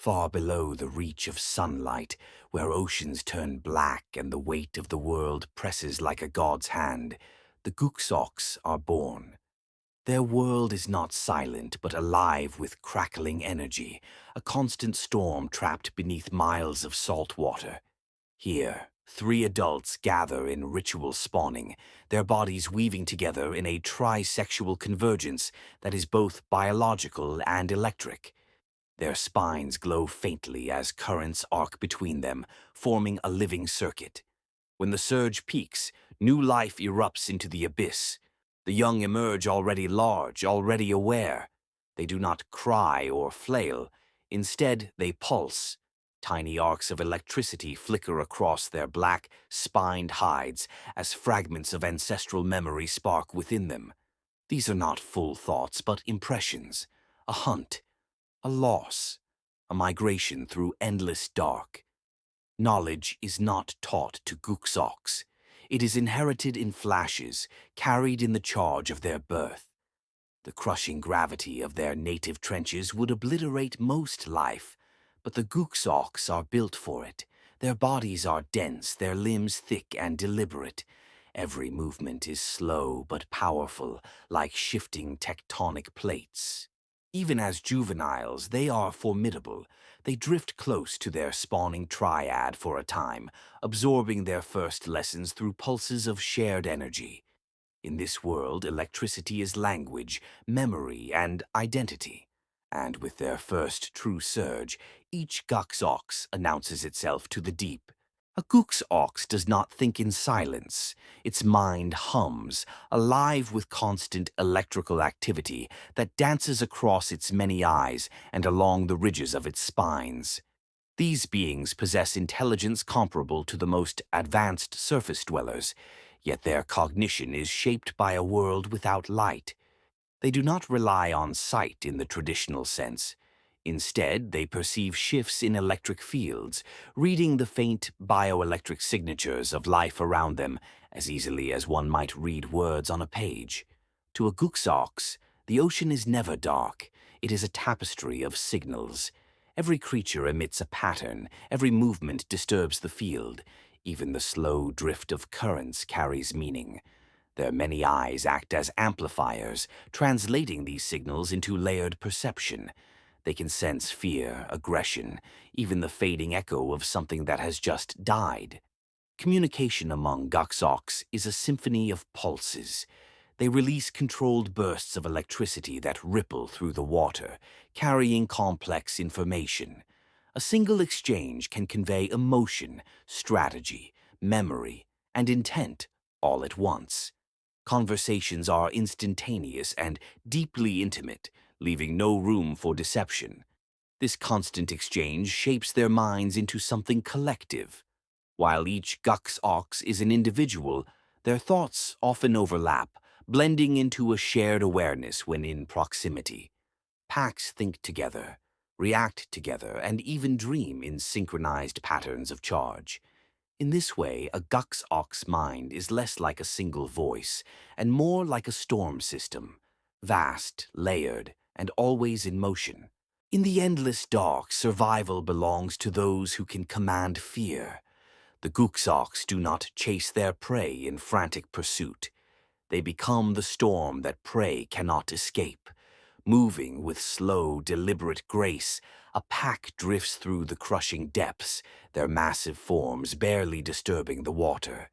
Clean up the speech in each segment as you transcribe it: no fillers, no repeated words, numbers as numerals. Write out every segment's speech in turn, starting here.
Far below the reach of sunlight, where oceans turn black and the weight of the world presses like a god's hand, the Gux'ox are born. Their world is not silent, but alive with crackling energy, a constant storm trapped beneath miles of salt water. Here, three adults gather in ritual spawning, their bodies weaving together in a trisexual convergence that is both biological and electric. Their spines glow faintly as currents arc between them, forming a living circuit. When the surge peaks, new life erupts into the abyss. The young emerge already large, already aware. They do not cry or flail. Instead, they pulse. Tiny arcs of electricity flicker across their black, spined hides as fragments of ancestral memory spark within them. These are not full thoughts, but impressions. A hunt, a loss, a migration through endless dark. Knowledge is not taught to Gux'ox. It is inherited in flashes, carried in the charge of their birth. The crushing gravity of their native trenches would obliterate most life, but the Gux'ox are built for it. Their bodies are dense, their limbs thick and deliberate. Every movement is slow but powerful, like shifting tectonic plates. Even as juveniles, they are formidable. They drift close to their spawning triad for a time, absorbing their first lessons through pulses of shared energy. In this world, electricity is language, memory, and identity. And with their first true surge, each Gux'ox announces itself to the deep. A Gux'ox does not think in silence. Its mind hums, alive with constant electrical activity that dances across its many eyes and along the ridges of its spines. These beings possess intelligence comparable to the most advanced surface dwellers, yet their cognition is shaped by a world without light. They do not rely on sight in the traditional sense. Instead, they perceive shifts in electric fields, reading the faint bioelectric signatures of life around them as easily as one might read words on a page. To a Gux'ox, the ocean is never dark. It is a tapestry of signals. Every creature emits a pattern, every movement disturbs the field. Even the slow drift of currents carries meaning. Their many eyes act as amplifiers, translating these signals into layered perception. They can sense fear, aggression, even the fading echo of something that has just died. Communication among Gux'ox is a symphony of pulses. They release controlled bursts of electricity that ripple through the water, carrying complex information. A single exchange can convey emotion, strategy, memory, and intent all at once. Conversations are instantaneous and deeply intimate, leaving no room for deception. This constant exchange shapes their minds into something collective. While each Gux'ox is an individual, their thoughts often overlap, blending into a shared awareness when in proximity. Packs think together, react together, and even dream in synchronized patterns of charge. In this way, a Gux'ox mind is less like a single voice and more like a storm system, vast, layered, and always in motion. In the endless dark, survival belongs to those who can command fear. The Gux'ox do not chase their prey in frantic pursuit. They become the storm that prey cannot escape. Moving with slow, deliberate grace, a pack drifts through the crushing depths, their massive forms barely disturbing the water.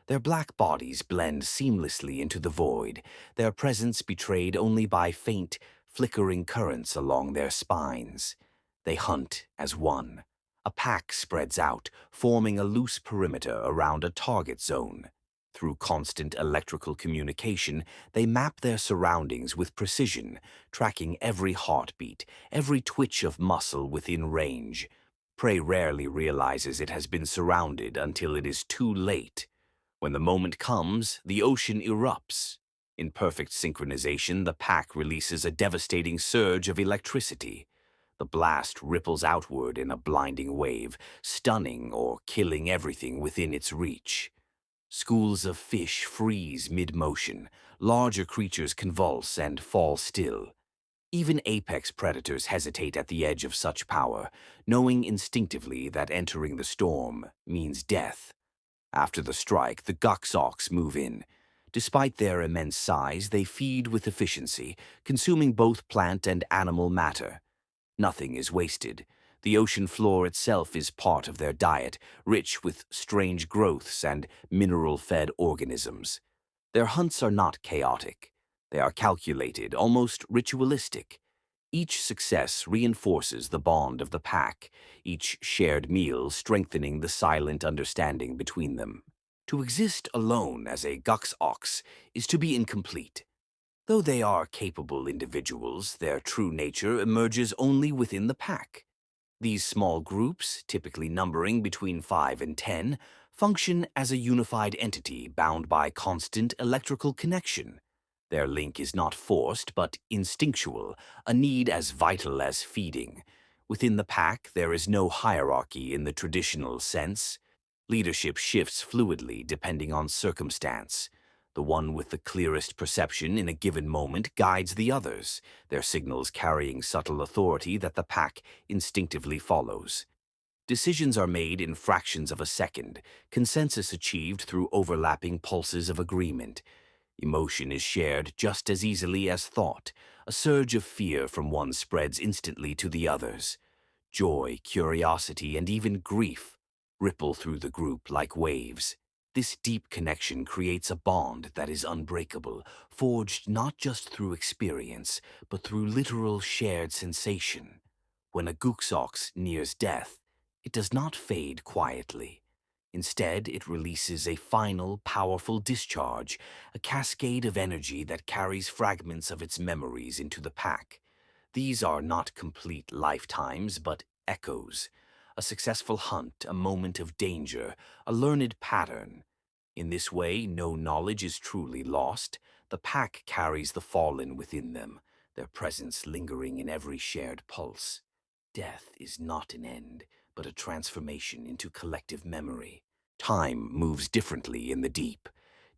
Their black bodies blend seamlessly into the void, their presence betrayed only by faint, flickering currents along their spines. They hunt as one. A pack spreads out, forming a loose perimeter around a target zone. Through constant electrical communication, they map their surroundings with precision, tracking every heartbeat, every twitch of muscle within range. Prey rarely realizes it has been surrounded until it is too late. When the moment comes, the ocean erupts. In perfect synchronization, the pack releases a devastating surge of electricity. The blast ripples outward in a blinding wave, stunning or killing everything within its reach. Schools of fish freeze mid-motion, larger creatures convulse and fall still. Even apex predators hesitate at the edge of such power, knowing instinctively that entering the storm means death. After the strike, the Gux'ox move in. Despite their immense size, they feed with efficiency, consuming both plant and animal matter. Nothing is wasted. The ocean floor itself is part of their diet, rich with strange growths and mineral-fed organisms. Their hunts are not chaotic. They are calculated, almost ritualistic. Each success reinforces the bond of the pack, each shared meal strengthening the silent understanding between them. To exist alone as a Gux'ox is to be incomplete. Though they are capable individuals, their true nature emerges only within the pack. These small groups, typically numbering between 5 and 10, function as a unified entity bound by constant electrical connection. Their link is not forced, but instinctual, a need as vital as feeding. Within the pack, there is no hierarchy in the traditional sense. Leadership shifts fluidly depending on circumstance. The one with the clearest perception in a given moment guides the others, their signals carrying subtle authority that the pack instinctively follows. Decisions are made in fractions of a second, consensus achieved through overlapping pulses of agreement. Emotion is shared just as easily as thought. A surge of fear from one spreads instantly to the others. Joy, curiosity, and even grief ripple through the group like waves. This deep connection creates a bond that is unbreakable, forged not just through experience, but through literal shared sensation. When a Gux'ox nears death, it does not fade quietly. Instead, it releases a final, powerful discharge, a cascade of energy that carries fragments of its memories into the pack. These are not complete lifetimes, but echoes. A successful hunt, a moment of danger, a learned pattern. In this way, no knowledge is truly lost. The pack carries the fallen within them, their presence lingering in every shared pulse. Death is not an end, but a transformation into collective memory. Time moves differently in the deep.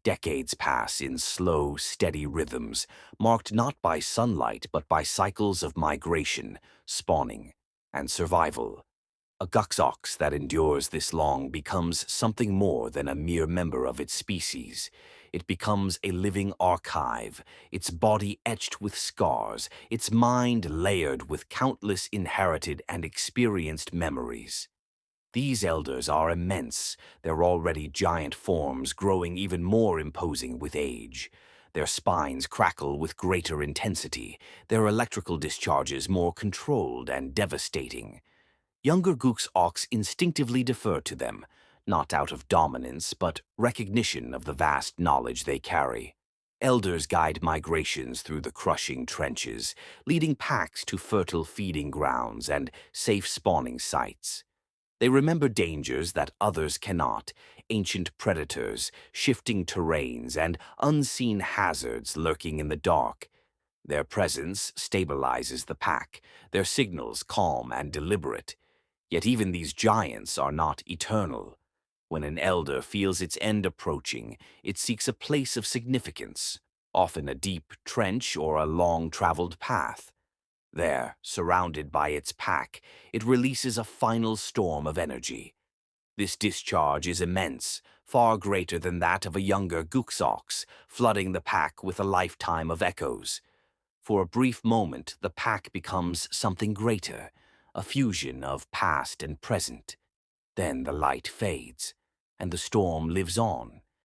Decades pass in slow, steady rhythms, marked not by sunlight but by cycles of migration, spawning, and survival. A Gux'ox that endures this long becomes something more than a mere member of its species. It becomes a living archive, its body etched with scars, its mind layered with countless inherited and experienced memories. These elders are immense, their already giant forms growing even more imposing with age. Their spines crackle with greater intensity, their electrical discharges more controlled and devastating. Younger Gux'ox instinctively defer to them, not out of dominance, but recognition of the vast knowledge they carry. Elders guide migrations through the crushing trenches, leading packs to fertile feeding grounds and safe spawning sites. They remember dangers that others cannot, ancient predators, shifting terrains, and unseen hazards lurking in the dark. Their presence stabilizes the pack, their signals calm and deliberate. Yet even these giants are not eternal. When an elder feels its end approaching, it seeks a place of significance, often a deep trench or a long-traveled path. There, surrounded by its pack, it releases a final storm of energy. This discharge is immense, far greater than that of a younger Gux'ox, flooding the pack with a lifetime of echoes. For a brief moment, the pack becomes something greater, a fusion of past and present. Then the light fades, and the storm lives on,